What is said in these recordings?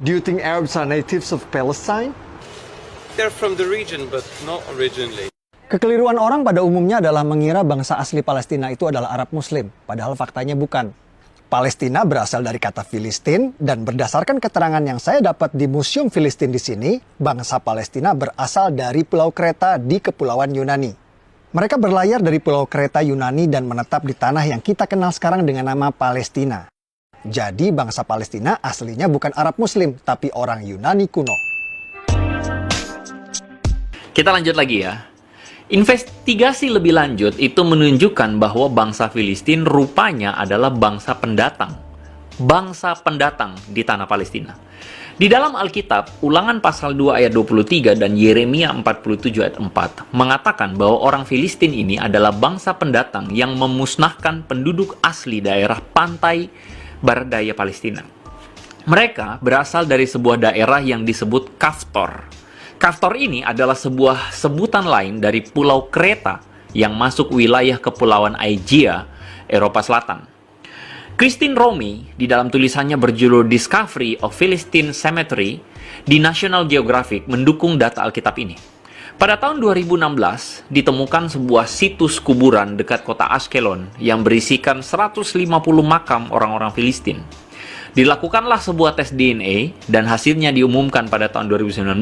Do you think Arabs are natives of Palestine? They're from the region, but not originally. Kekeliruan orang pada umumnya adalah mengira bangsa asli Palestina itu adalah Arab Muslim, padahal faktanya bukan. Palestina berasal dari kata Filistin, dan berdasarkan keterangan yang saya dapat di Museum Filistin di sini, bangsa Palestina berasal dari Pulau Kreta di Kepulauan Yunani. Mereka berlayar dari Pulau Kreta Yunani dan menetap di tanah yang kita kenal sekarang dengan nama Palestina. Jadi bangsa Palestina aslinya bukan Arab Muslim, tapi orang Yunani kuno. Kita lanjut lagi ya. Investigasi lebih lanjut itu menunjukkan bahwa bangsa Filistin rupanya adalah bangsa pendatang. Bangsa pendatang di tanah Palestina. Di dalam Alkitab, Ulangan pasal 2 ayat 23 dan Yeremia 47 ayat 4 mengatakan bahwa orang Filistin ini adalah bangsa pendatang yang memusnahkan penduduk asli daerah pantai barat daya Palestina. Mereka berasal dari sebuah daerah yang disebut Kaftor. Kaftor ini adalah sebuah sebutan lain dari Pulau Kreta yang masuk wilayah Kepulauan Aegea, Eropa Selatan. Christine Romy di dalam tulisannya berjudul Discovery of Philistine Cemetery di National Geographic mendukung data Alkitab ini. Pada tahun 2016 ditemukan sebuah situs kuburan dekat kota Ashkelon yang berisikan 150 makam orang-orang Filistin. Dilakukanlah sebuah tes DNA dan hasilnya diumumkan pada tahun 2019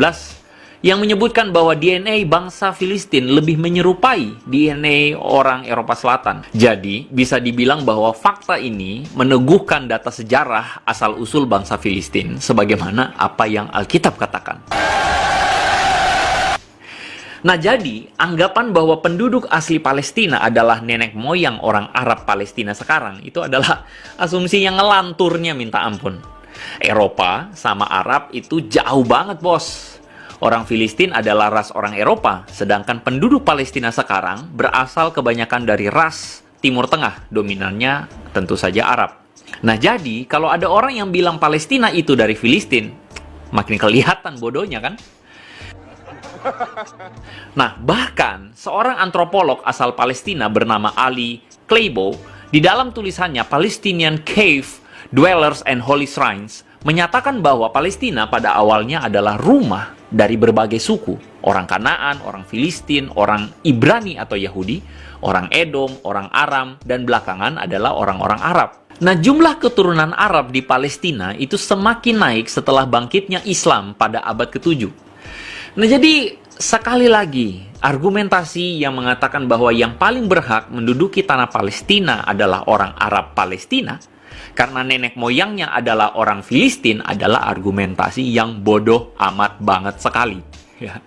yang menyebutkan bahwa DNA bangsa Filistin lebih menyerupai DNA orang Eropa Selatan. Jadi, bisa dibilang bahwa fakta ini meneguhkan data sejarah asal-usul bangsa Filistin sebagaimana apa yang Alkitab katakan. Nah, jadi, anggapan bahwa penduduk asli Palestina adalah nenek moyang orang Arab Palestina sekarang, itu adalah asumsi yang ngelanturnya minta ampun. Eropa sama Arab itu jauh banget, bos. Orang Filistin adalah ras orang Eropa, sedangkan penduduk Palestina sekarang berasal kebanyakan dari ras Timur Tengah, dominannya tentu saja Arab. Nah, jadi kalau ada orang yang bilang Palestina itu dari Filistin, makin kelihatan bodohnya kan? Nah, bahkan seorang antropolog asal Palestina bernama Ali Kleibo, di dalam tulisannya Palestinian Cave Dwellers and Holy Shrines, menyatakan bahwa Palestina pada awalnya adalah rumah dari berbagai suku, orang Kanaan, orang Filistin, orang Ibrani atau Yahudi, orang Edom, orang Aram, dan belakangan adalah orang-orang Arab. Nah, jumlah keturunan Arab di Palestina itu semakin naik setelah bangkitnya Islam pada abad ke-7. Nah, jadi sekali lagi, argumentasi yang mengatakan bahwa yang paling berhak menduduki tanah Palestina adalah orang Arab Palestina, karena nenek moyangnya adalah orang Filistin adalah argumentasi yang bodoh amat banget sekali. Ya.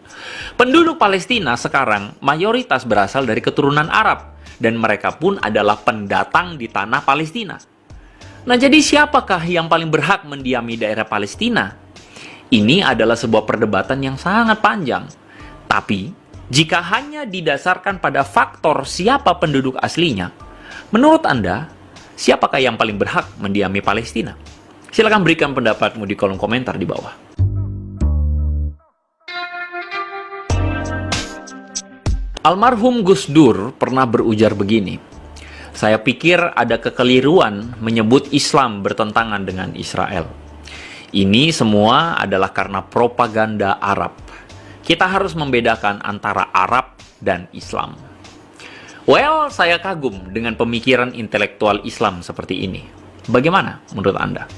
Penduduk Palestina sekarang mayoritas berasal dari keturunan Arab, dan mereka pun adalah pendatang di tanah Palestina. Nah, jadi siapakah yang paling berhak mendiami daerah Palestina? Ini adalah sebuah perdebatan yang sangat panjang. Tapi, jika hanya didasarkan pada faktor siapa penduduk aslinya, menurut Anda, siapakah yang paling berhak mendiami Palestina? Silakan berikan pendapatmu di kolom komentar di bawah. Almarhum Gus Dur pernah berujar begini, "Saya pikir ada kekeliruan menyebut Islam bertentangan dengan Israel. Ini semua adalah karena propaganda Arab. Kita harus membedakan antara Arab dan Islam." Well, saya kagum dengan pemikiran intelektual Islam seperti ini. Bagaimana menurut Anda?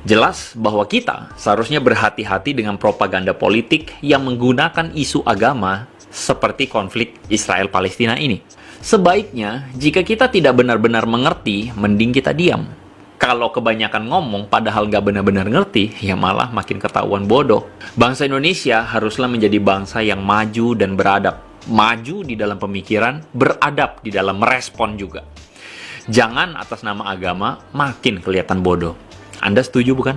Jelas bahwa kita seharusnya berhati-hati dengan propaganda politik yang menggunakan isu agama seperti konflik Israel-Palestina ini. Sebaiknya, jika kita tidak benar-benar mengerti, mending kita diam. Kalau kebanyakan ngomong padahal gak benar-benar ngerti, ya malah makin ketahuan bodoh. Bangsa Indonesia haruslah menjadi bangsa yang maju dan beradab. Maju di dalam pemikiran, beradab di dalam merespon juga. Jangan atas nama agama makin kelihatan bodoh. Anda setuju bukan?